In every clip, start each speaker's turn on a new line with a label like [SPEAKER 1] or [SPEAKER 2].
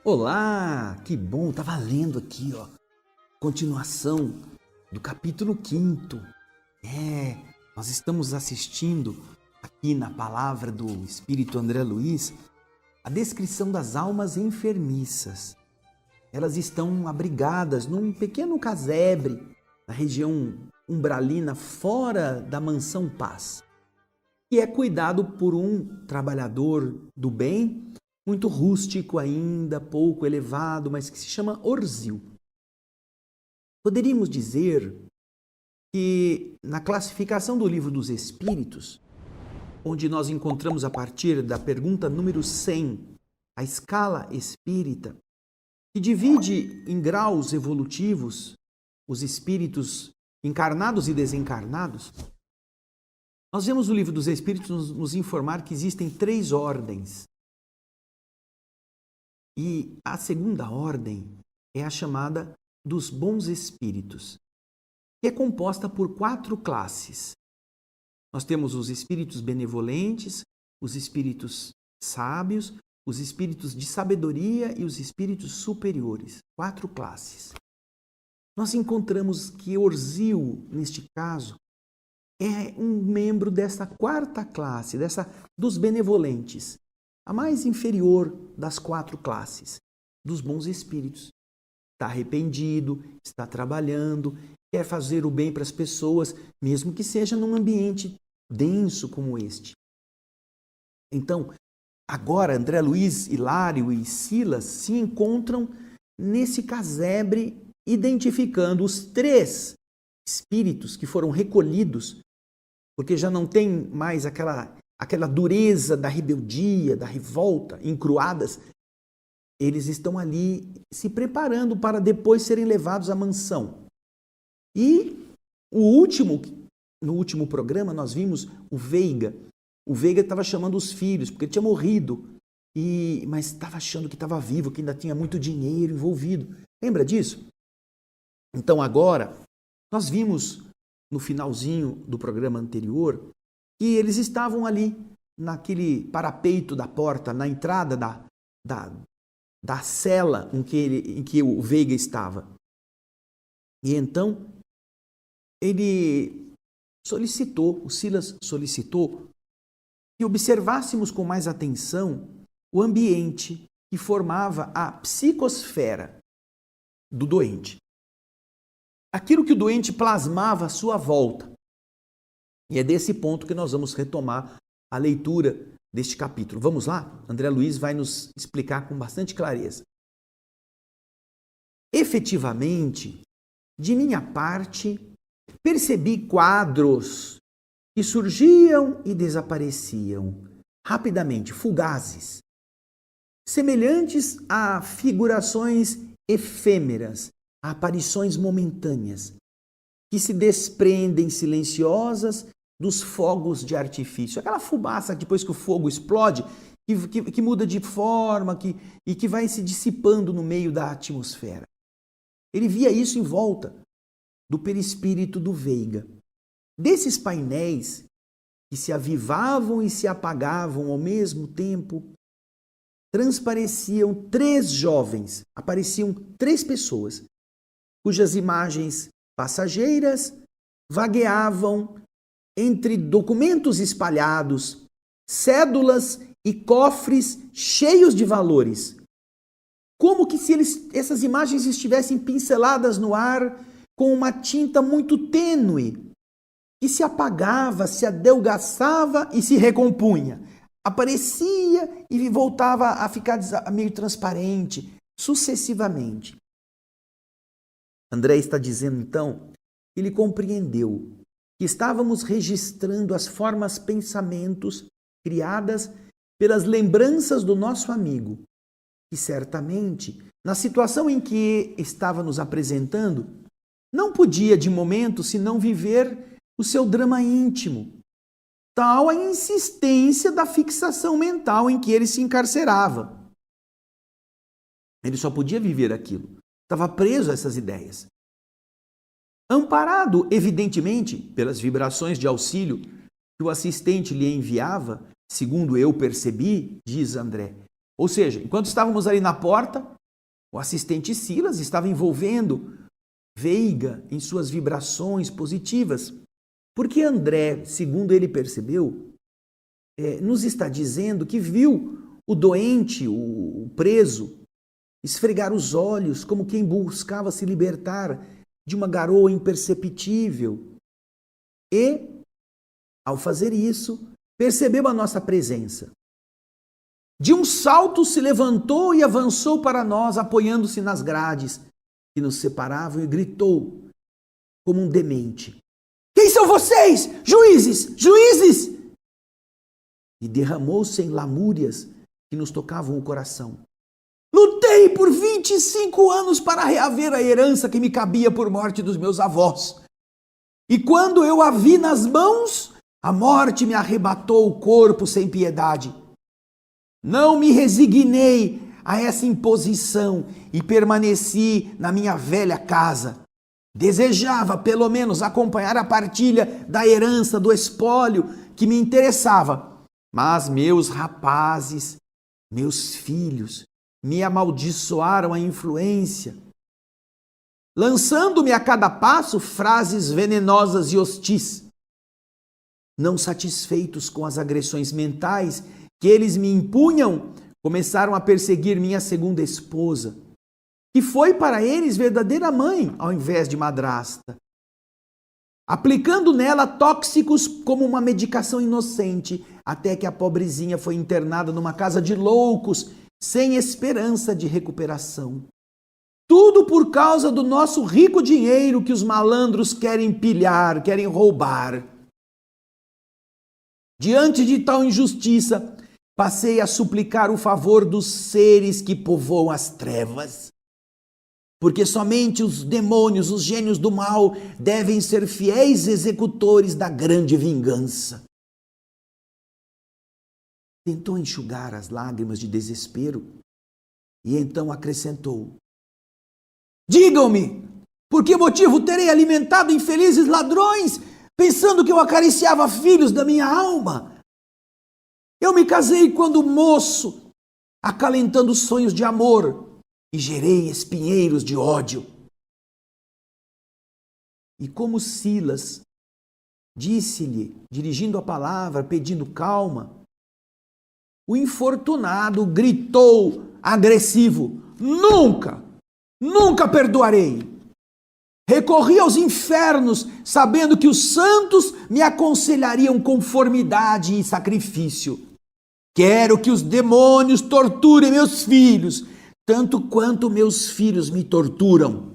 [SPEAKER 1] Olá, que bom, estava lendo aqui, continuação do capítulo 5º. Nós estamos assistindo aqui na palavra do Espírito André Luiz a descrição das almas enfermiças. Elas estão abrigadas num pequeno casebre na região umbralina fora da mansão Paz, que é cuidado por um trabalhador do bem, muito rústico ainda, pouco elevado, mas que se chama Orzil. Poderíamos dizer que na classificação do Livro dos Espíritos, onde nós encontramos a partir da pergunta número 100, a escala espírita, que divide em graus evolutivos os espíritos encarnados e desencarnados, nós vemos o Livro dos Espíritos nos informar que existem 3 ordens. E a segunda ordem é a chamada dos bons espíritos, que é composta por 4 classes. Nós temos os espíritos benevolentes, os espíritos sábios, os espíritos de sabedoria e os espíritos superiores. 4 classes. Nós encontramos que Orzil, neste caso, é um membro dessa 4ª classe, dos benevolentes. A mais inferior das 4 classes, dos bons espíritos. Está arrependido, está trabalhando, quer fazer o bem para as pessoas, mesmo que seja num ambiente denso como este. Então, agora André Luiz, Hilário e Silas se encontram nesse casebre, identificando os 3 espíritos que foram recolhidos, porque já não tem mais aquela dureza da rebeldia, da revolta, encruadas. Eles estão ali se preparando para depois serem levados à mansão. E no último programa nós vimos o Veiga. O Veiga estava chamando os filhos, porque ele tinha morrido, mas estava achando que estava vivo, que ainda tinha muito dinheiro envolvido. Lembra disso? Então agora, nós vimos no finalzinho do programa anterior que eles estavam ali, naquele parapeito da porta, na entrada da cela em que o Veiga estava. E então, o Silas solicitou que observássemos com mais atenção o ambiente que formava a psicosfera do doente. Aquilo que o doente plasmava à sua volta. E é desse ponto que nós vamos retomar a leitura deste capítulo. Vamos lá? André Luiz vai nos explicar com bastante clareza. Efetivamente, de minha parte, percebi quadros que surgiam e desapareciam rapidamente, fugazes, semelhantes a figurações efêmeras, a aparições momentâneas, que se desprendem silenciosas dos fogos de artifício. Aquela fumaça, depois que o fogo explode, que muda de forma e que vai se dissipando no meio da atmosfera. Ele via isso em volta do perispírito do Veiga. Desses painéis que se avivavam e se apagavam ao mesmo tempo, transpareciam 3 jovens, apareciam 3 pessoas, cujas imagens passageiras vagueavam entre documentos espalhados, cédulas e cofres cheios de valores. Como que se essas imagens estivessem pinceladas no ar com uma tinta muito tênue, que se apagava, se adelgaçava e se recompunha. Aparecia e voltava a ficar meio transparente, sucessivamente. André está dizendo, então, que ele compreendeu que estávamos registrando as formas pensamentos criadas pelas lembranças do nosso amigo, que certamente, na situação em que estava nos apresentando, não podia de momento senão viver o seu drama íntimo, tal a insistência da fixação mental em que ele se encarcerava. Ele só podia viver aquilo, estava preso a essas ideias. Amparado, evidentemente, pelas vibrações de auxílio que o assistente lhe enviava, segundo eu percebi, diz André, Ou seja, enquanto estávamos ali na porta, O assistente Silas estava envolvendo Veiga em suas vibrações positivas, porque André, segundo ele percebeu, nos está dizendo que viu o doente, o preso, esfregar os olhos como quem buscava se libertar de uma garoa imperceptível. E, ao fazer isso, percebeu a nossa presença. De um salto se levantou e avançou para nós, apoiando-se nas grades que nos separavam, e gritou como um demente: "Quem são vocês? Juízes! Juízes!" E derramou-se em lamúrias que nos tocavam o coração. "Lutei por 25 anos para reaver a herança que me cabia por morte dos meus avós. E quando eu a vi nas mãos, a morte me arrebatou o corpo sem piedade. Não me resignei a essa imposição e permaneci na minha velha casa. Desejava, pelo menos, acompanhar a partilha da herança, do espólio que me interessava. Mas meus rapazes, meus filhos, me amaldiçoaram a influência, lançando-me a cada passo frases venenosas e hostis. Não satisfeitos com as agressões mentais que eles me impunham, começaram a perseguir minha segunda esposa, que foi para eles verdadeira mãe ao invés de madrasta, aplicando nela tóxicos como uma medicação inocente, até que a pobrezinha foi internada numa casa de loucos, sem esperança de recuperação. Tudo por causa do nosso rico dinheiro que os malandros querem pilhar, querem roubar. Diante de tal injustiça, passei a suplicar o favor dos seres que povoam as trevas, porque somente os demônios, os gênios do mal, devem ser fiéis executores da grande vingança. Tentou enxugar as lágrimas de desespero e então acrescentou: "Digam-me, por que motivo terei alimentado infelizes ladrões, pensando que eu acariciava filhos da minha alma? Eu me casei quando moço, acalentando sonhos de amor, e gerei espinheiros de ódio." E como Silas disse-lhe, dirigindo a palavra, pedindo calma, o infortunado gritou agressivo: "Nunca, nunca perdoarei. Recorri aos infernos, sabendo que os santos me aconselhariam conformidade e sacrifício. Quero que os demônios torturem meus filhos, tanto quanto meus filhos me torturam."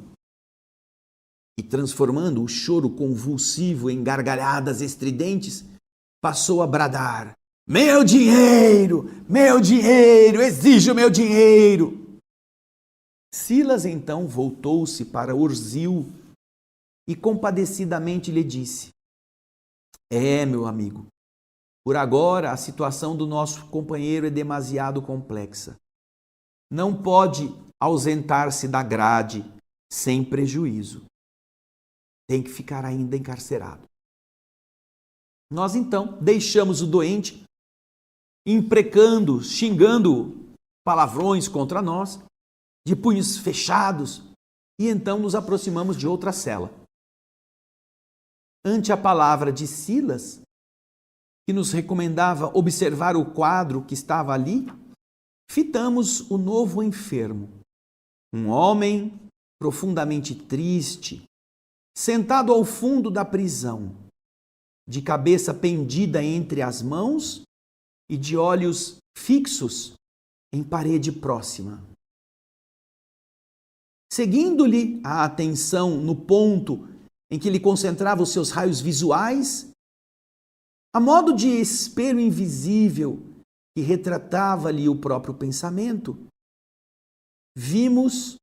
[SPEAKER 1] E transformando o choro convulsivo em gargalhadas estridentes, passou a bradar: meu dinheiro, exijo meu dinheiro." Silas então voltou-se para Urzil e compadecidamente lhe disse: meu amigo, por agora a situação do nosso companheiro é demasiado complexa. Não pode ausentar-se da grade sem prejuízo. Tem que ficar ainda encarcerado. Nós então deixamos o doente imprecando, xingando palavrões contra nós, de punhos fechados, e então nos aproximamos de outra cela. Ante a palavra de Silas, que nos recomendava observar o quadro que estava ali, fitamos o novo enfermo, um homem profundamente triste, sentado ao fundo da prisão, de cabeça pendida entre as mãos e de olhos fixos em parede próxima. Seguindo-lhe a atenção no ponto em que ele concentrava os seus raios visuais, a modo de espelho invisível que retratava-lhe o próprio pensamento, vimos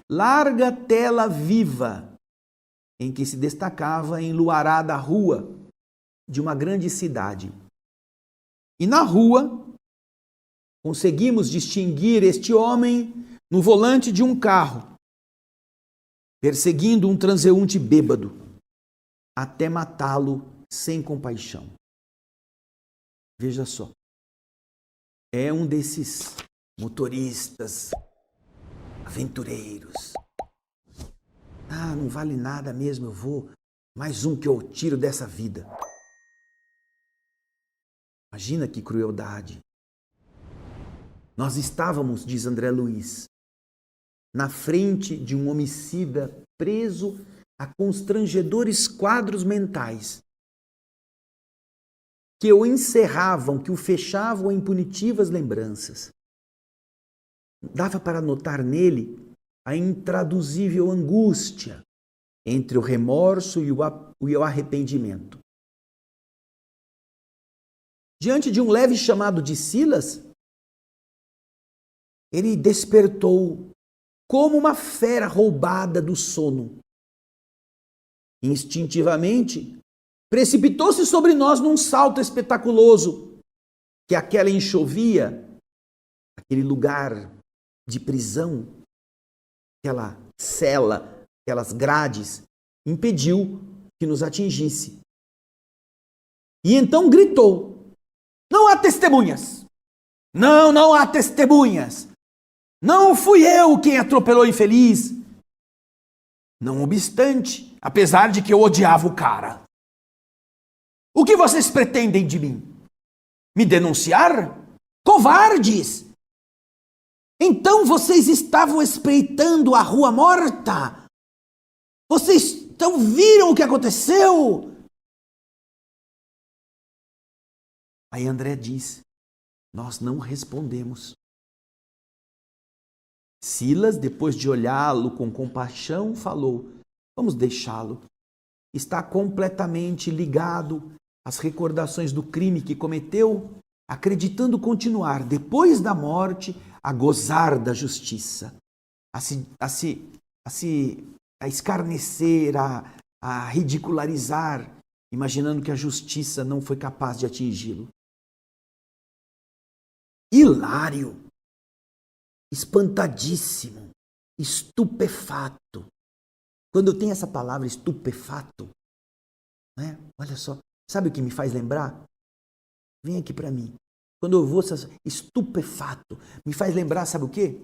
[SPEAKER 1] larga tela viva em que se destacava a enluarada rua de uma grande cidade. E na rua conseguimos distinguir este homem no volante de um carro, perseguindo um transeunte bêbado, até matá-lo sem compaixão. Veja só, é um desses motoristas aventureiros. Ah, não vale nada mesmo, eu vou. Mais um que eu tiro dessa vida. Imagina que crueldade. Nós estávamos, diz André Luiz, na frente de um homicida preso a constrangedores quadros mentais que o encerravam, que o fechavam em punitivas lembranças. Dava para notar nele a intraduzível angústia entre o remorso e o arrependimento. Diante de um leve chamado de Silas, ele despertou como uma fera roubada do sono. Instintivamente, precipitou-se sobre nós num salto espetaculoso que aquela enxovia, aquele lugar de prisão, aquela cela, aquelas grades, impediu que nos atingisse. E então gritou: não há testemunhas! Não há testemunhas! Não fui eu quem atropelou o infeliz! Não obstante, apesar de que eu odiava o cara. O que vocês pretendem de mim? Me denunciar? Covardes! Então vocês estavam espreitando a rua morta? Vocês viram o que aconteceu? Aí André diz: nós não respondemos. Silas, depois de olhá-lo com compaixão, falou: vamos deixá-lo. Está completamente ligado às recordações do crime que cometeu, acreditando continuar, depois da morte, a gozar da justiça, a escarnecer, a ridicularizar, imaginando que a justiça não foi capaz de atingi-lo. Hilário, espantadíssimo, estupefato. Quando eu tenho essa palavra estupefato, né? Olha só, sabe o que me faz lembrar? Vem aqui para mim. Quando eu vou estupefato, me faz lembrar, sabe o quê?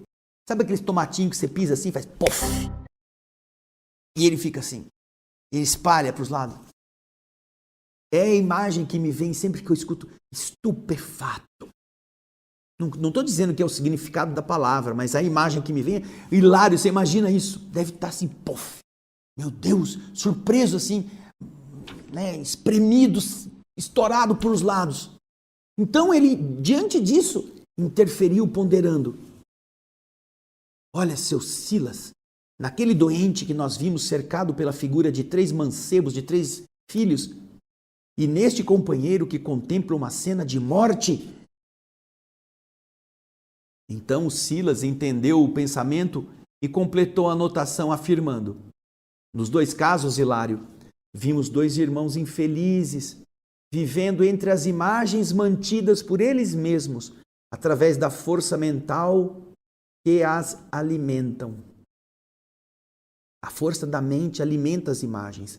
[SPEAKER 1] Sabe aqueles tomatinhos que você pisa assim, faz pof, e ele fica assim, ele espalha para os lados. É a imagem que me vem sempre que eu escuto estupefato. Não estou dizendo que é o significado da palavra, mas a imagem que me vem é hilário. Você imagina isso? Deve estar assim, pof. Meu Deus, surpreso assim, né, espremido, estourado por os lados. Então ele, diante disso, interferiu ponderando. Olha, seu Silas, naquele doente que nós vimos cercado pela figura de 3 mancebos, de 3 filhos, e neste companheiro que contempla uma cena de morte. Então Silas entendeu o pensamento e completou a anotação afirmando: nos 2 casos, Hilário, vimos 2 irmãos infelizes, vivendo entre as imagens mantidas por eles mesmos, através da força mental que as alimentam. A força da mente alimenta as imagens.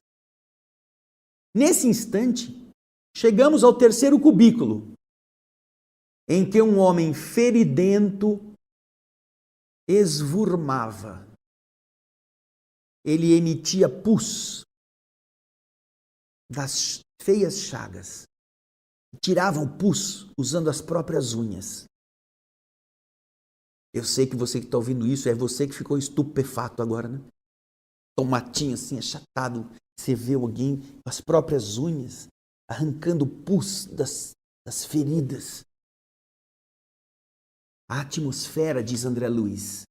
[SPEAKER 1] Nesse instante, chegamos ao 3º cubículo, em que um homem feridento esvurmava. Ele emitia pus das feias chagas. Tirava o pus usando as próprias unhas. Eu sei que você que está ouvindo isso, é você que ficou estupefato agora, né? Tomatinho assim, achatado. Você vê alguém com as próprias unhas arrancando pus das feridas. A atmosfera, diz André Luiz,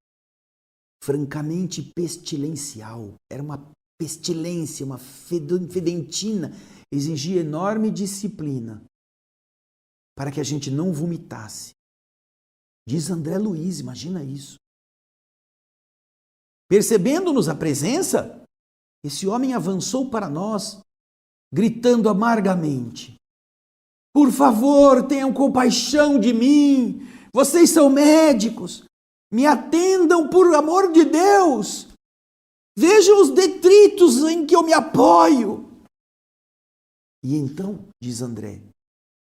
[SPEAKER 1] francamente pestilencial. Era uma pestilência, uma fedentina. Exigia enorme disciplina para que a gente não vomitasse. Diz André Luiz, imagina isso. Percebendo-nos a presença, esse homem avançou para nós, gritando amargamente: por favor, tenham compaixão de mim. Vocês são médicos. Me atendam, por amor de Deus. Vejam os detritos em que eu me apoio. E então, diz André,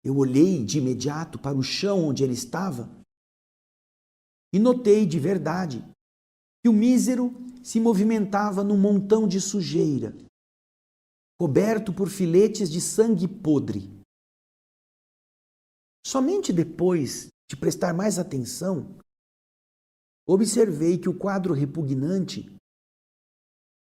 [SPEAKER 1] eu olhei de imediato para o chão onde ele estava e notei de verdade que o mísero se movimentava num montão de sujeira, coberto por filetes de sangue podre. Somente depois de prestar mais atenção, observei que o quadro repugnante,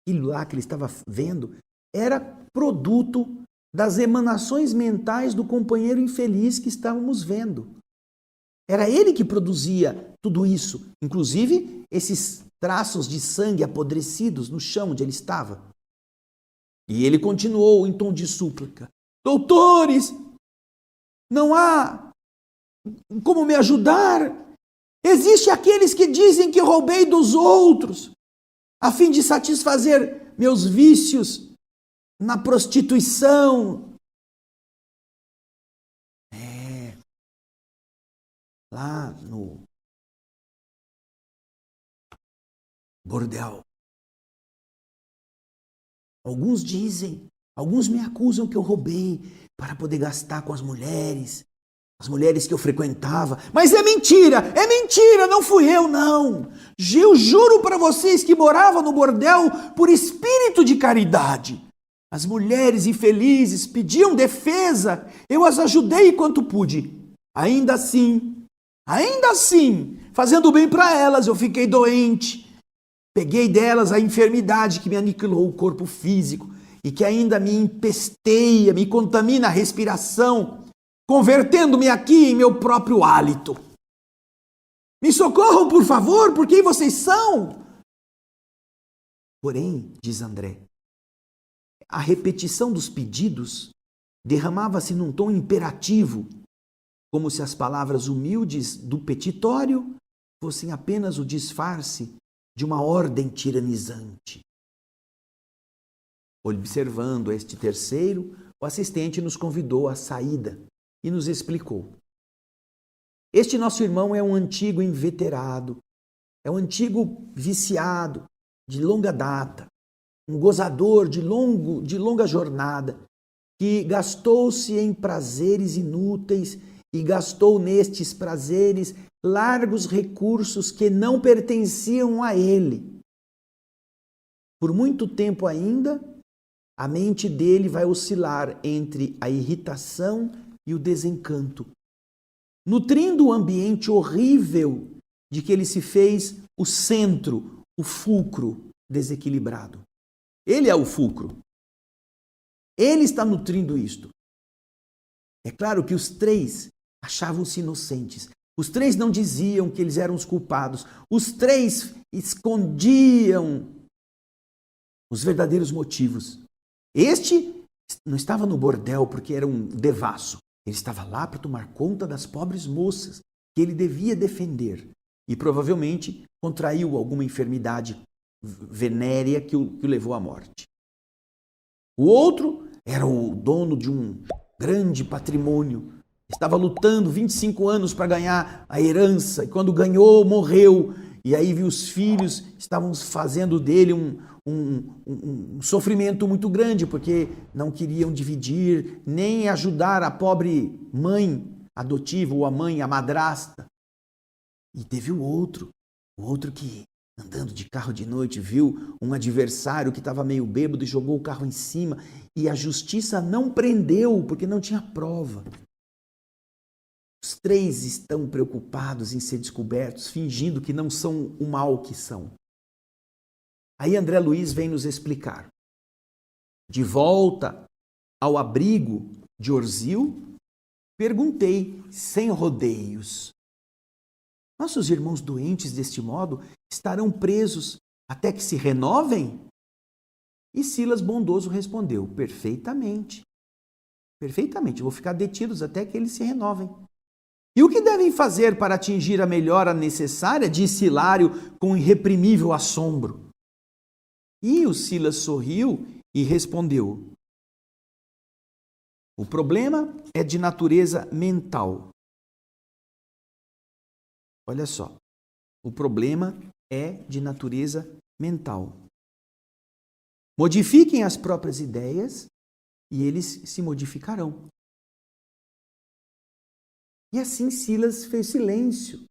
[SPEAKER 1] aquilo lá que ele estava vendo, era produto das emanações mentais do companheiro infeliz que estávamos vendo. Era ele que produzia tudo isso, inclusive esses traços de sangue apodrecidos no chão onde ele estava. E ele continuou em tom de súplica: doutores, não há como me ajudar? Existem aqueles que dizem que roubei dos outros, a fim de satisfazer meus vícios na prostituição. Lá no bordel. Alguns dizem, alguns me acusam que eu roubei para poder gastar com as mulheres que eu frequentava. Mas é mentira, não fui eu, não. Eu juro para vocês que morava no bordel por espírito de caridade. As mulheres infelizes pediam defesa, eu as ajudei quanto pude. Ainda assim, fazendo bem para elas, eu fiquei doente. Peguei delas a enfermidade que me aniquilou o corpo físico e que ainda me empesteia, me contamina a respiração, convertendo-me aqui em meu próprio hálito. Me socorram, por favor, por quem vocês são? Porém, diz André, a repetição dos pedidos derramava-se num tom imperativo, como se as palavras humildes do petitório fossem apenas o disfarce de uma ordem tiranizante. Observando este terceiro, o assistente nos convidou à saída e nos explicou. Este nosso irmão é um antigo inveterado, é um antigo viciado de longa data, um gozador de longa jornada, que gastou-se em prazeres inúteis e gastou nestes prazeres largos recursos que não pertenciam a ele. Por muito tempo ainda, a mente dele vai oscilar entre a irritação e o desencanto, nutrindo o ambiente horrível de que ele se fez o centro, o fulcro desequilibrado. Ele é o fulcro. Ele está nutrindo isto. É claro que os três achavam-se inocentes. Os três não diziam que eles eram os culpados. Os três escondiam os verdadeiros motivos. Este não estava no bordel porque era um devasso. Ele estava lá para tomar conta das pobres moças que ele devia defender. E provavelmente contraiu alguma enfermidade venérea que o levou à morte. O outro era o dono de um grande patrimônio. Estava lutando 25 anos para ganhar a herança. E quando ganhou, morreu. E aí viu os filhos, estavam fazendo dele um sofrimento muito grande, porque não queriam dividir, nem ajudar a pobre mãe adotiva, ou a mãe, a madrasta. E teve o outro que, andando de carro de noite, viu um adversário que estava meio bêbado e jogou o carro em cima, e a justiça não prendeu, porque não tinha prova. Os três estão preocupados em ser descobertos, fingindo que não são o mal que são. Aí André Luiz vem nos explicar. De volta ao abrigo de Orzil, perguntei sem rodeios: nossos irmãos doentes deste modo estarão presos até que se renovem? E Silas bondoso respondeu: perfeitamente. Perfeitamente, vou ficar detidos até que eles se renovem. E o que devem fazer para atingir a melhora necessária? Disse Hilário com irreprimível assombro. E o Silas sorriu e respondeu: o problema é de natureza mental. Olha só, o problema é de natureza mental. Modifiquem as próprias ideias e eles se modificarão. E assim Silas fez silêncio,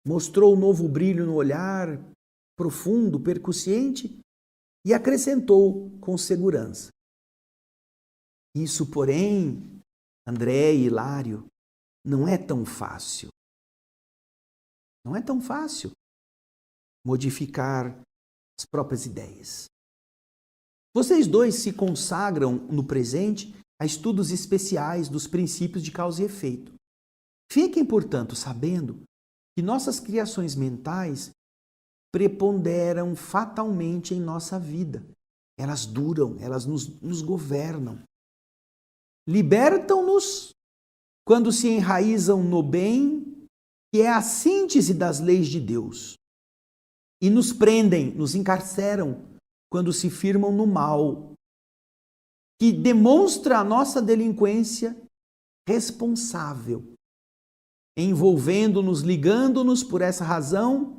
[SPEAKER 1] mostrou um novo brilho no olhar, profundo, percussiente, e acrescentou com segurança: isso, porém, André e Hilário, não é tão fácil. Não é tão fácil modificar as próprias ideias. Vocês dois se consagram no presente a estudos especiais dos princípios de causa e efeito. Fiquem, portanto, sabendo que nossas criações mentais preponderam fatalmente em nossa vida. Elas duram, elas nos governam. Libertam-nos quando se enraizam no bem, que é a síntese das leis de Deus. E nos prendem, nos encarceram quando se firmam no mal, que demonstra a nossa delinquência responsável, envolvendo-nos, ligando-nos por essa razão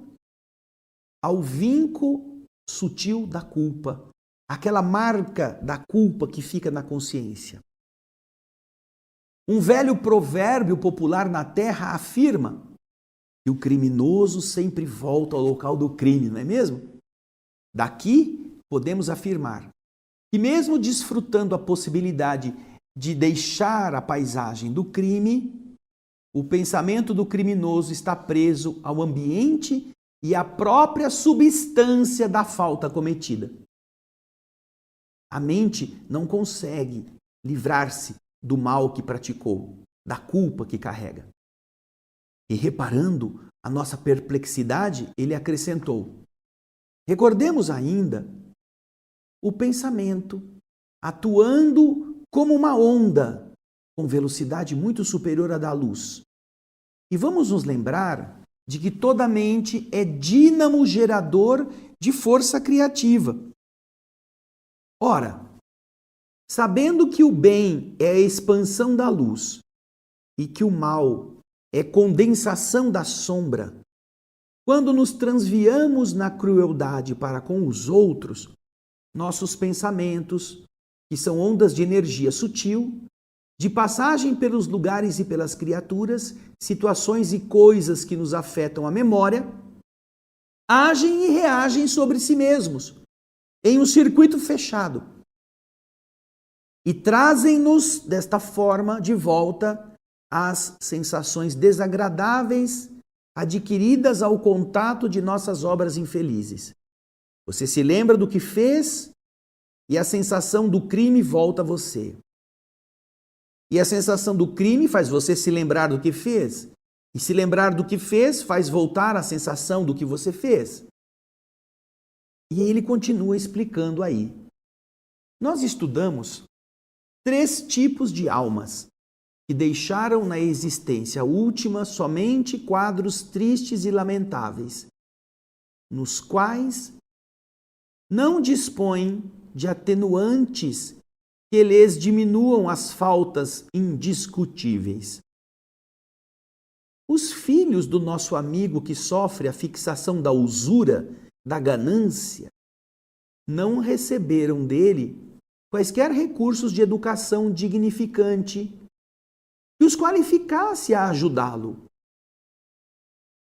[SPEAKER 1] ao vinco sutil da culpa, aquela marca da culpa que fica na consciência. Um velho provérbio popular na terra afirma que o criminoso sempre volta ao local do crime, não é mesmo? Daqui podemos afirmar que mesmo desfrutando a possibilidade de deixar a paisagem do crime, o pensamento do criminoso está preso ao ambiente e à própria substância da falta cometida. A mente não consegue livrar-se do mal que praticou, da culpa que carrega. E reparando a nossa perplexidade, ele acrescentou: recordemos ainda o pensamento atuando como uma onda com velocidade muito superior à da luz. E vamos nos lembrar de que toda mente é dínamo gerador de força criativa. Ora, sabendo que o bem é a expansão da luz e que o mal é condensação da sombra, quando nos transviamos na crueldade para com os outros, nossos pensamentos, que são ondas de energia sutil, de passagem pelos lugares e pelas criaturas, situações e coisas que nos afetam a memória, agem e reagem sobre si mesmos, em um circuito fechado, e trazem-nos, desta forma, de volta às sensações desagradáveis adquiridas ao contato de nossas obras infelizes. Você se lembra do que fez e a sensação do crime volta a você. E a sensação do crime faz você se lembrar do que fez. E se lembrar do que fez faz voltar a sensação do que você fez. E ele continua explicando aí. Nós estudamos 3 tipos de almas que deixaram na existência última somente quadros tristes e lamentáveis, nos quais não dispõem de atenuantes que lhes diminuam as faltas indiscutíveis. Os filhos do nosso amigo que sofre a fixação da usura, da ganância, não receberam dele quaisquer recursos de educação dignificante que os qualificasse a ajudá-lo.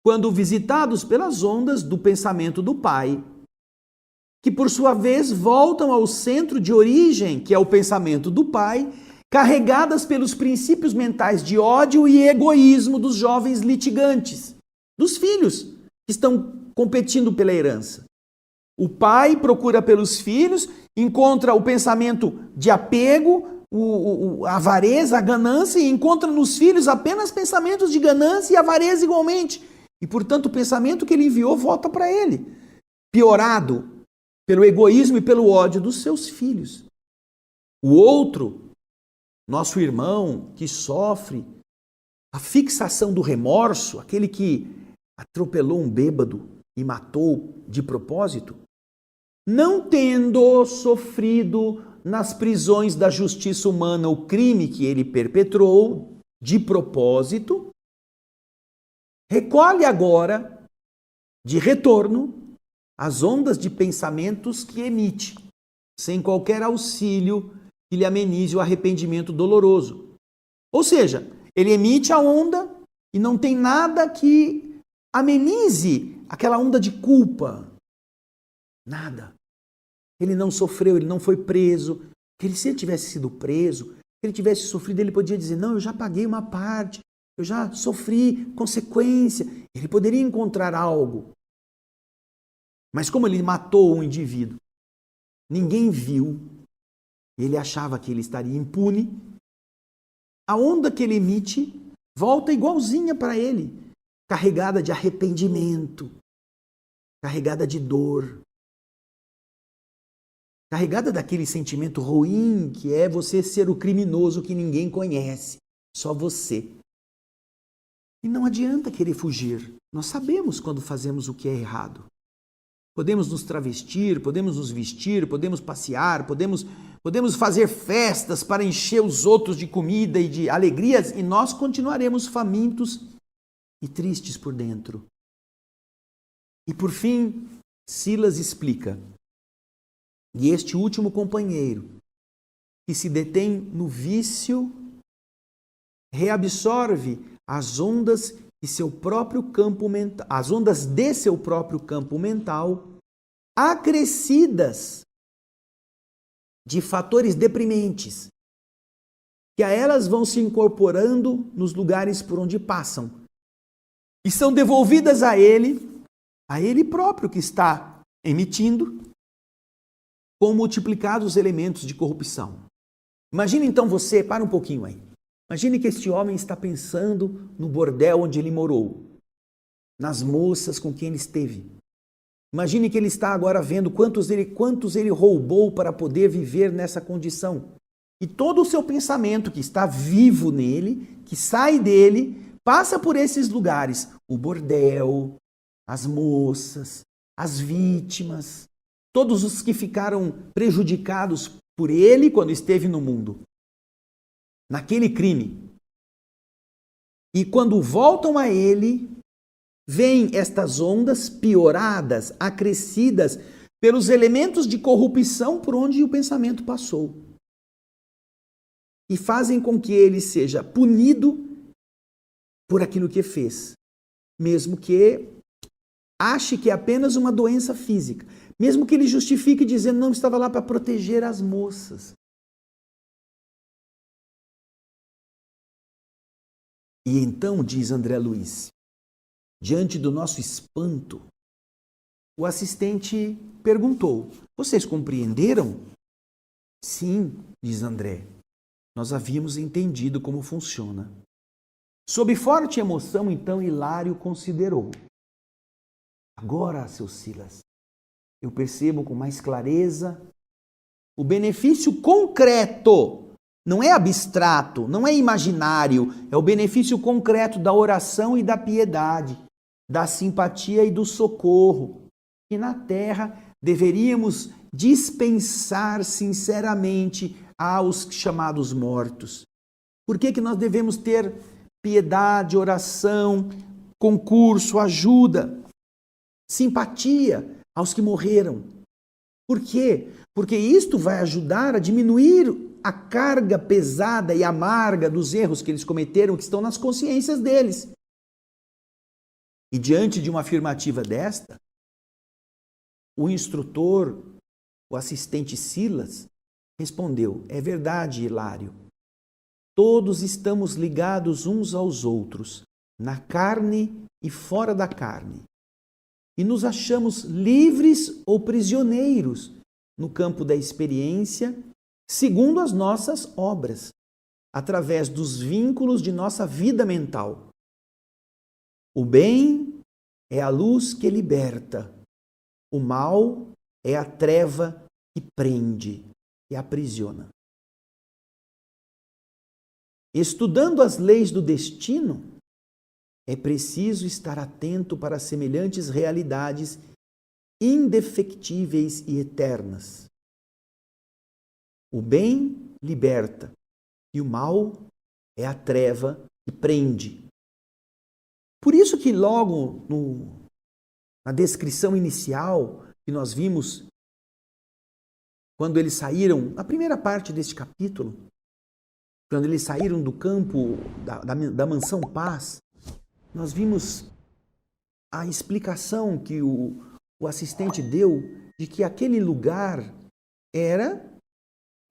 [SPEAKER 1] Quando visitados pelas ondas do pensamento do pai, que por sua vez voltam ao centro de origem, que é o pensamento do pai, carregadas pelos princípios mentais de ódio e egoísmo dos jovens litigantes, dos filhos que estão competindo pela herança. O pai procura pelos filhos, encontra o pensamento de apego, a avareza, a ganância, e encontra nos filhos apenas pensamentos de ganância e avareza igualmente. E, portanto, o pensamento que ele enviou volta para ele, piorado pelo egoísmo e pelo ódio dos seus filhos. O outro, nosso irmão, que sofre a fixação do remorso, aquele que atropelou um bêbado e matou de propósito, não tendo sofrido nas prisões da justiça humana o crime que ele perpetrou de propósito, recolhe agora, de retorno, as ondas de pensamentos que emite, sem qualquer auxílio que lhe amenize o arrependimento doloroso. Ou seja, ele emite a onda e não tem nada que amenize aquela onda de culpa, Nada. Ele não sofreu, ele não foi preso. Porque se ele tivesse sido preso, se ele tivesse sofrido, ele podia dizer, não, eu já paguei uma parte, eu já sofri consequência. Ele poderia encontrar algo. Mas como ele matou um indivíduo, ninguém viu, ele achava que ele estaria impune, a onda que ele emite volta igualzinha para ele, carregada de arrependimento, carregada de dor, carregada daquele sentimento ruim que é você ser o criminoso que ninguém conhece, só você. E não adianta querer fugir. Nós sabemos quando fazemos o que é errado. Podemos nos travestir, podemos nos vestir, podemos passear, podemos fazer festas para encher os outros de comida e de alegrias, e nós continuaremos famintos e tristes por dentro. E por fim, Silas explica, e este último companheiro, que se detém no vício, reabsorve as ondas de seu próprio campo mental, as ondas de seu próprio campo mental, acrescidas de fatores deprimentes, que a elas vão se incorporando nos lugares por onde passam, e são devolvidas a ele próprio que está emitindo, com multiplicados elementos de corrupção. Imagine então você, para um pouquinho aí, imagine que este homem está pensando no bordel onde ele morou, nas moças com quem ele esteve. Imagine que ele está agora vendo quantos ele roubou para poder viver nessa condição. E todo o seu pensamento que está vivo nele, que sai dele, passa por esses lugares. O bordel, as moças, as vítimas, todos os que ficaram prejudicados por ele quando esteve no mundo, naquele crime. E quando voltam a ele, vêm estas ondas pioradas, acrescidas pelos elementos de corrupção por onde o pensamento passou. E fazem com que ele seja punido por aquilo que fez, mesmo que ache que é apenas uma doença física, mesmo que ele justifique dizendo não estava lá para proteger as moças. E então, diz André Luiz, diante do nosso espanto, o assistente perguntou, vocês compreenderam? Sim, diz André, nós havíamos entendido como funciona. Sob forte emoção, então, Hilário considerou. Agora, seu Silas, eu percebo com mais clareza o benefício concreto, não é abstrato, não é imaginário, é o benefício concreto da oração e da piedade, da simpatia e do socorro, que na terra deveríamos dispensar sinceramente aos chamados mortos. Por que nós devemos ter piedade, oração, concurso, ajuda, simpatia aos que morreram? Por quê? Porque isto vai ajudar a diminuir a carga pesada e amarga dos erros que eles cometeram, que estão nas consciências deles. E diante de uma afirmativa desta, o instrutor, o assistente Silas, respondeu, é verdade, Hilário, todos estamos ligados uns aos outros, na carne e fora da carne, e nos achamos livres ou prisioneiros no campo da experiência, segundo as nossas obras, através dos vínculos de nossa vida mental. O bem é a luz que liberta, o mal é a treva que prende e aprisiona. Estudando as leis do destino, é preciso estar atento para semelhantes realidades indefectíveis e eternas. O bem liberta e o mal é a treva que prende. Por isso que logo na descrição inicial que nós vimos, quando eles saíram, na primeira parte deste capítulo, quando eles saíram do campo da mansão Paz, nós vimos a explicação que o o assistente deu de que aquele lugar era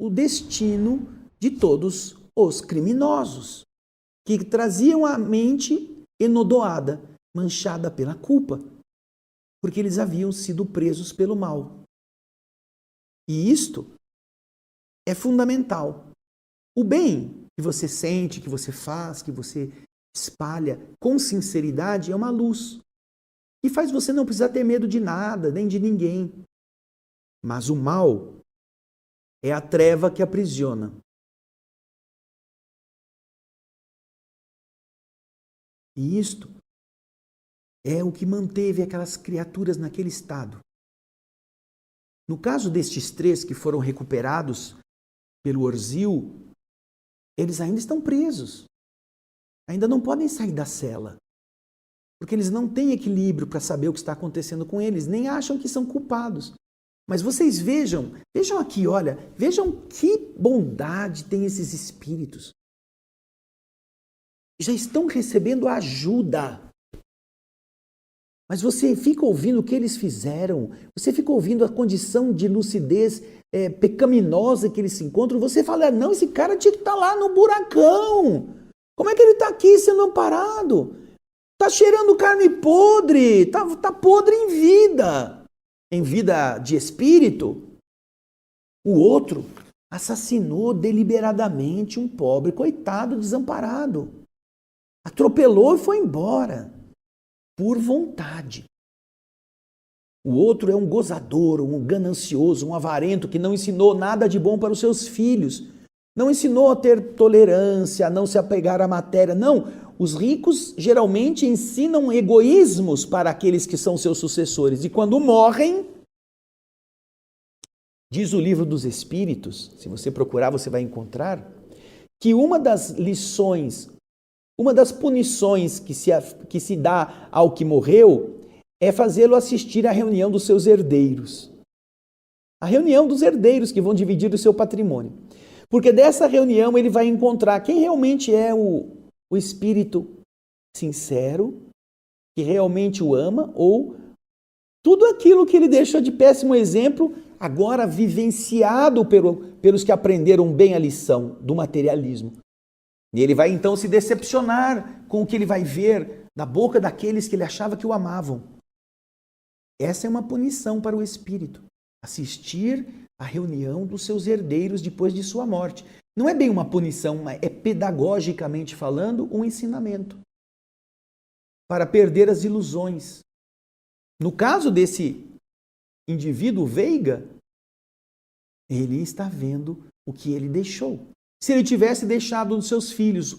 [SPEAKER 1] o destino de todos os criminosos, que traziam a mente enodoada, manchada pela culpa, porque eles haviam sido presos pelo mal. E isto é fundamental. O bem que você sente, que você faz, que você espalha com sinceridade é uma luz que faz você não precisar ter medo de nada, nem de ninguém. Mas o mal é a treva que aprisiona. E isto é o que manteve aquelas criaturas naquele estado. No caso destes 3 que foram recuperados pelo Orzil, eles ainda estão presos. Ainda não podem sair da cela. Porque eles não têm equilíbrio para saber o que está acontecendo com eles, nem acham que são culpados. Mas vocês vejam aqui, olha, vejam que bondade tem esses espíritos. Já estão recebendo ajuda. Mas você fica ouvindo o que eles fizeram, você fica ouvindo a condição de lucidez pecaminosa que eles se encontram, você fala, não, esse cara tinha que estar lá no buracão. Como é que ele está aqui sendo amparado? Está cheirando carne podre, está podre em vida de espírito. O outro assassinou deliberadamente um pobre coitado desamparado. Atropelou e foi embora, por vontade. O outro é um gozador, um ganancioso, um avarento que não ensinou nada de bom para os seus filhos. Não ensinou a ter tolerância, a não se apegar à matéria. Não, os ricos geralmente ensinam egoísmos para aqueles que são seus sucessores. E quando morrem, diz o Livro dos Espíritos, se você procurar você vai encontrar, que uma das lições, uma das punições que se dá ao que morreu é fazê-lo assistir à reunião dos seus herdeiros. A reunião dos herdeiros que vão dividir o seu patrimônio. Porque dessa reunião ele vai encontrar quem realmente é o espírito sincero, que realmente o ama, ou tudo aquilo que ele deixou de péssimo exemplo, agora vivenciado pelos que aprenderam bem a lição do materialismo. E ele vai então se decepcionar com o que ele vai ver da boca daqueles que ele achava que o amavam. Essa é uma punição para o espírito. Assistir à reunião dos seus herdeiros depois de sua morte. Não é bem uma punição, mas é pedagogicamente falando um ensinamento. Para perder as ilusões. No caso desse indivíduo Veiga, ele está vendo o que ele deixou. Se ele tivesse deixado nos seus filhos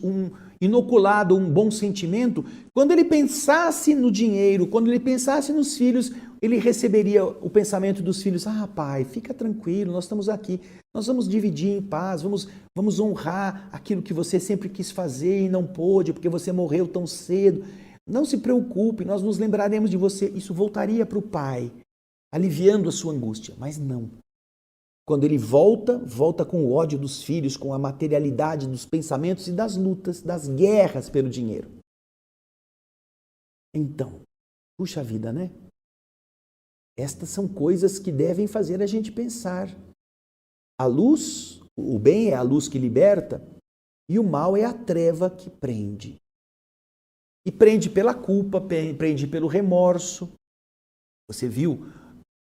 [SPEAKER 1] inoculado um bom sentimento, quando ele pensasse no dinheiro, quando ele pensasse nos filhos, ele receberia o pensamento dos filhos, pai, fica tranquilo, nós estamos aqui, nós vamos dividir em paz, vamos honrar aquilo que você sempre quis fazer e não pôde, porque você morreu tão cedo. Não se preocupe, nós nos lembraremos de você. Isso voltaria para o pai, aliviando a sua angústia, mas não. Quando ele volta com o ódio dos filhos, com a materialidade dos pensamentos e das lutas, das guerras pelo dinheiro. Então, puxa vida, né? Estas são coisas que devem fazer a gente pensar. A luz, o bem é a luz que liberta, e o mal é a treva que prende. E prende pela culpa, prende pelo remorso. Você viu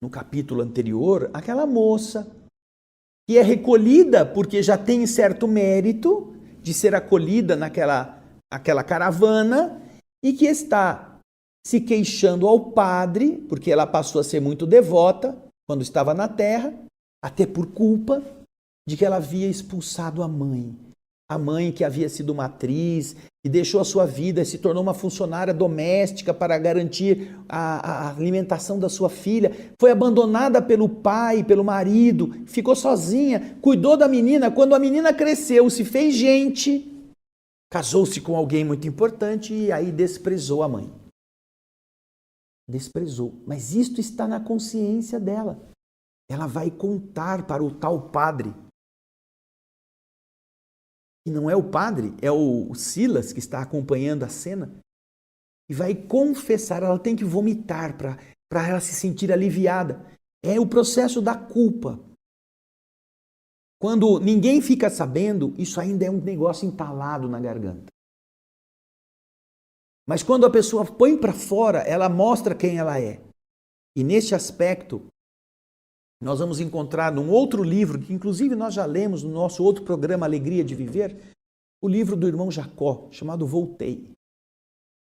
[SPEAKER 1] no capítulo anterior aquela moça que é recolhida porque já tem certo mérito de ser acolhida naquela caravana e que está se queixando ao padre, porque ela passou a ser muito devota quando estava na terra, até por culpa de que ela havia expulsado a mãe que havia sido uma atriz, que deixou a sua vida e se tornou uma funcionária doméstica para garantir a alimentação da sua filha, foi abandonada pelo pai, pelo marido, ficou sozinha, cuidou da menina. Quando a menina cresceu, se fez gente, casou-se com alguém muito importante e aí desprezou a mãe. Desprezou. Mas isto está na consciência dela. Ela vai contar para o tal padre. E não é o padre, é o Silas que está acompanhando a cena. E vai confessar, ela tem que vomitar para ela se sentir aliviada. É o processo da culpa. Quando ninguém fica sabendo, isso ainda é um negócio entalado na garganta. Mas quando a pessoa põe para fora, ela mostra quem ela é. E nesse aspecto, nós vamos encontrar num outro livro, que inclusive nós já lemos no nosso outro programa Alegria de Viver, o livro do irmão Jacó, chamado Voltei.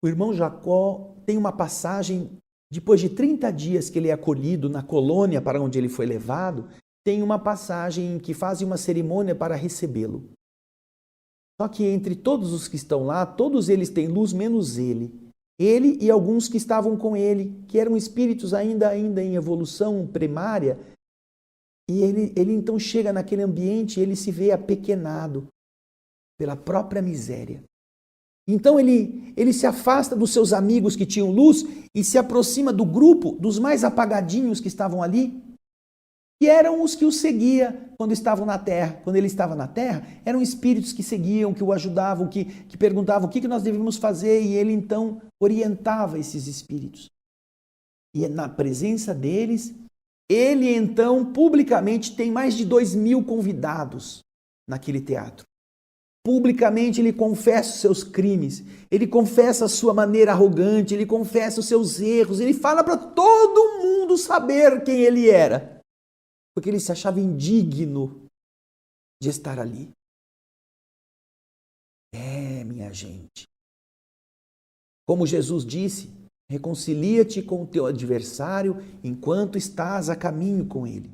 [SPEAKER 1] O irmão Jacó tem uma passagem, depois de 30 dias que ele é acolhido na colônia para onde ele foi levado, tem uma passagem em que fazem uma cerimônia para recebê-lo. Só que entre todos os que estão lá, todos eles têm luz menos ele. Ele e alguns que estavam com ele, que eram espíritos ainda em evolução primária. E ele então chega naquele ambiente e ele se vê apequenado pela própria miséria. Então ele se afasta dos seus amigos que tinham luz e se aproxima do grupo dos mais apagadinhos que estavam ali, que eram os que o seguia quando estavam na Terra. Quando ele estava na Terra, eram espíritos que seguiam, que o ajudavam, que perguntavam o que nós devíamos fazer, e ele então orientava esses espíritos. E na presença deles, ele então publicamente tem mais de 2.000 convidados naquele teatro. Publicamente ele confessa os seus crimes, ele confessa a sua maneira arrogante, ele confessa os seus erros, ele fala para todo mundo saber quem ele era, porque ele se achava indigno de estar ali. Minha gente, como Jesus disse, reconcilia-te com o teu adversário enquanto estás a caminho com ele.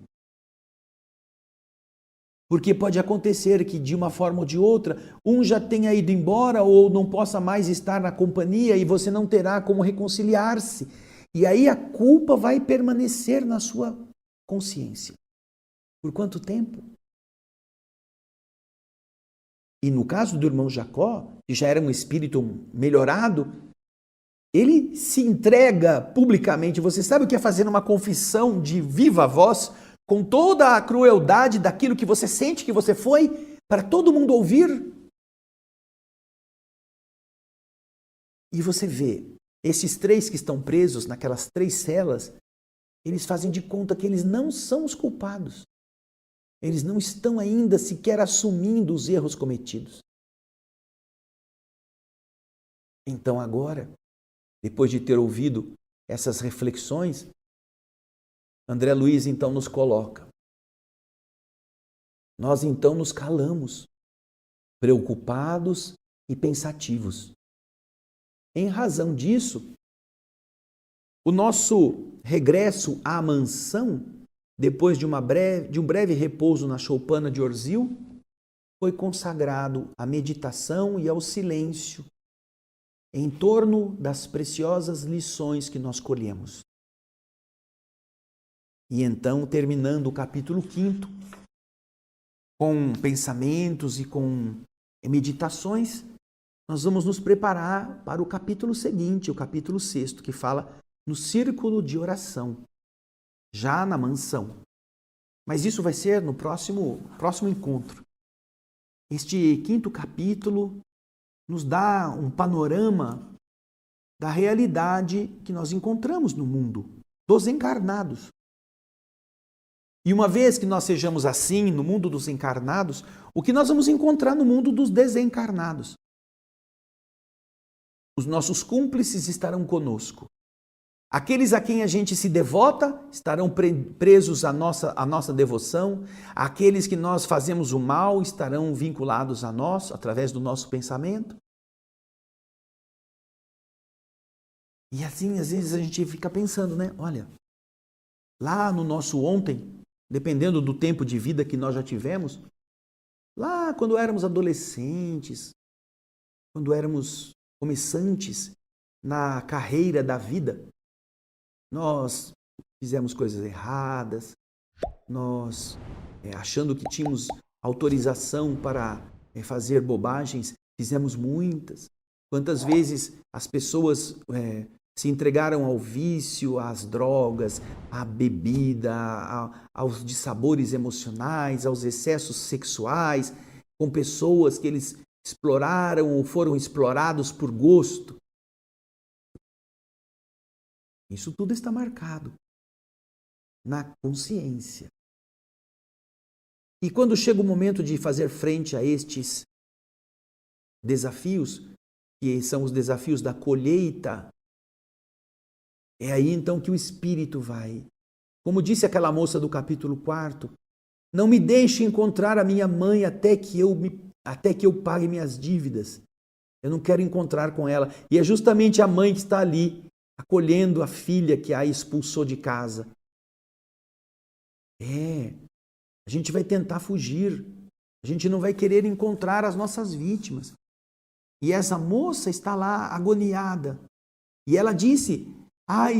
[SPEAKER 1] Porque pode acontecer que, de uma forma ou de outra, um já tenha ido embora ou não possa mais estar na companhia e você não terá como reconciliar-se. E aí a culpa vai permanecer na sua consciência. Por quanto tempo? E no caso do irmão Jacó, que já era um espírito melhorado, ele se entrega publicamente. Você sabe o que é fazer uma confissão de viva voz, com toda a crueldade daquilo que você sente que você foi, para todo mundo ouvir? E você vê, esses 3 que estão presos naquelas 3 celas, eles fazem de conta que eles não são os culpados. Eles não estão ainda sequer assumindo os erros cometidos. Então agora, depois de ter ouvido essas reflexões, André Luiz então nos coloca. Nós então nos calamos, preocupados e pensativos. Em razão disso, o nosso regresso à mansão, depois de um breve repouso na choupana de Orzil, foi consagrado à meditação e ao silêncio em torno das preciosas lições que nós colhemos. E então, terminando o capítulo 5, com pensamentos e com meditações, nós vamos nos preparar para o capítulo seguinte, o capítulo 6, que fala no círculo de oração, já na mansão. Mas isso vai ser no próximo encontro. Este 5º capítulo nos dá um panorama da realidade que nós encontramos no mundo, dos encarnados. E uma vez que nós sejamos assim no mundo dos encarnados, o que nós vamos encontrar no mundo dos desencarnados? Os nossos cúmplices estarão conosco. Aqueles a quem a gente se devota estarão presos à nossa devoção. Aqueles que nós fazemos o mal estarão vinculados a nós, através do nosso pensamento. E assim, às vezes, a gente fica pensando, né? Olha, lá no nosso ontem, dependendo do tempo de vida que nós já tivemos, lá quando éramos adolescentes, quando éramos começantes na carreira da vida, nós fizemos coisas erradas, nós, achando que tínhamos autorização para fazer bobagens, fizemos muitas. Quantas vezes as pessoas se entregaram ao vício, às drogas, à bebida, aos dissabores emocionais, aos excessos sexuais, com pessoas que eles exploraram ou foram explorados por gosto. Isso tudo está marcado na consciência. E quando chega o momento de fazer frente a estes desafios, que são os desafios da colheita, é aí então que o Espírito vai. Como disse aquela moça do capítulo 4, não me deixe encontrar a minha mãe até que eu pague minhas dívidas. Eu não quero encontrar com ela. E é justamente a mãe que está ali, acolhendo a filha que a expulsou de casa. A gente vai tentar fugir. A gente não vai querer encontrar as nossas vítimas. E essa moça está lá agoniada. E ela disse,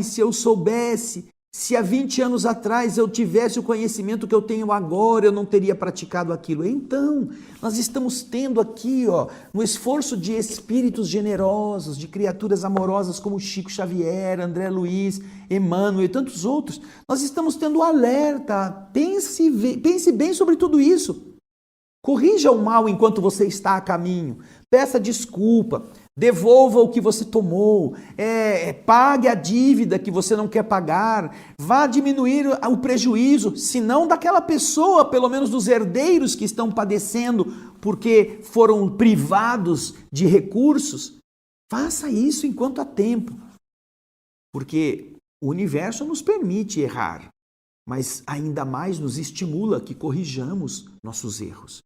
[SPEAKER 1] se eu soubesse, se há 20 anos atrás eu tivesse o conhecimento que eu tenho agora, eu não teria praticado aquilo. Então, nós estamos tendo aqui, no esforço de espíritos generosos, de criaturas amorosas como Chico Xavier, André Luiz, Emmanuel e tantos outros, nós estamos tendo alerta. Pense bem sobre tudo isso. Corrija o mal enquanto você está a caminho. Peça desculpa. Devolva o que você tomou. Pague a dívida que você não quer pagar. Vá diminuir o prejuízo, se não daquela pessoa, pelo menos dos herdeiros que estão padecendo porque foram privados de recursos. Faça isso enquanto há tempo. Porque o universo nos permite errar, mas ainda mais nos estimula que corrijamos nossos erros.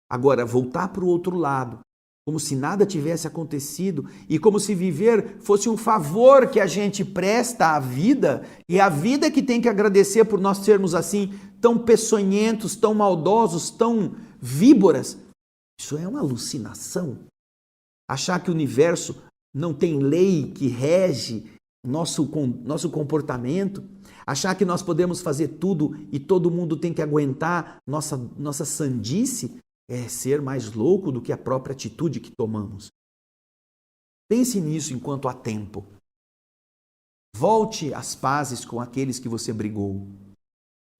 [SPEAKER 1] Agora, voltar para o outro lado, como se nada tivesse acontecido e como se viver fosse um favor que a gente presta à vida, e a vida que tem que agradecer por nós sermos assim, tão peçonhentos, tão maldosos, tão víboras. Isso é uma alucinação. Achar que o universo não tem lei que rege nosso comportamento, achar que nós podemos fazer tudo e todo mundo tem que aguentar nossa sandice, é ser mais louco do que a própria atitude que tomamos. Pense nisso enquanto há tempo. Volte às pazes com aqueles que você brigou.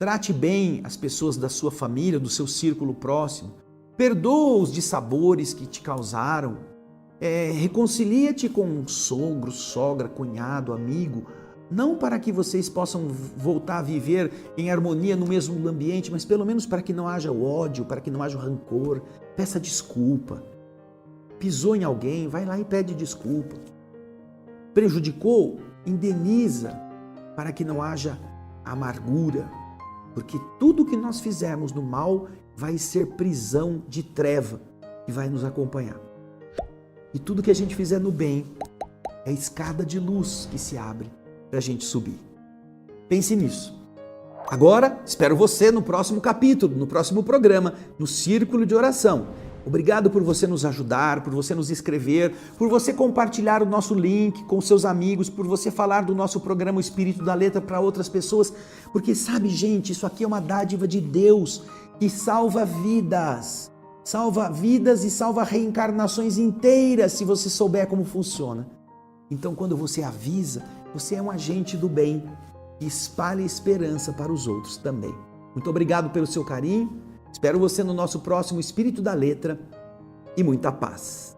[SPEAKER 1] Trate bem as pessoas da sua família, do seu círculo próximo. Perdoa os dissabores que te causaram. Reconcilia-te com um sogro, sogra, cunhado, amigo, não para que vocês possam voltar a viver em harmonia no mesmo ambiente, mas pelo menos para que não haja ódio, para que não haja rancor. Peça desculpa. Pisou em alguém, vai lá e pede desculpa. Prejudicou, indeniza, para que não haja amargura, porque tudo que nós fizermos no mal vai ser prisão de treva que vai nos acompanhar. E tudo que a gente fizer no bem é escada de luz que se abre para a gente subir. Pense nisso. Agora, espero você no próximo capítulo, no próximo programa, no Círculo de Oração. Obrigado por você nos ajudar, por você nos escrever, por você compartilhar o nosso link com seus amigos, por você falar do nosso programa O Espírito da Letra para outras pessoas. Porque sabe, gente, isso aqui é uma dádiva de Deus que salva vidas. Salva vidas e salva reencarnações inteiras se você souber como funciona. Então, quando você avisa, você é um agente do bem que espalha esperança para os outros também. Muito obrigado pelo seu carinho. Espero você no nosso próximo Espírito da Letra e muita paz.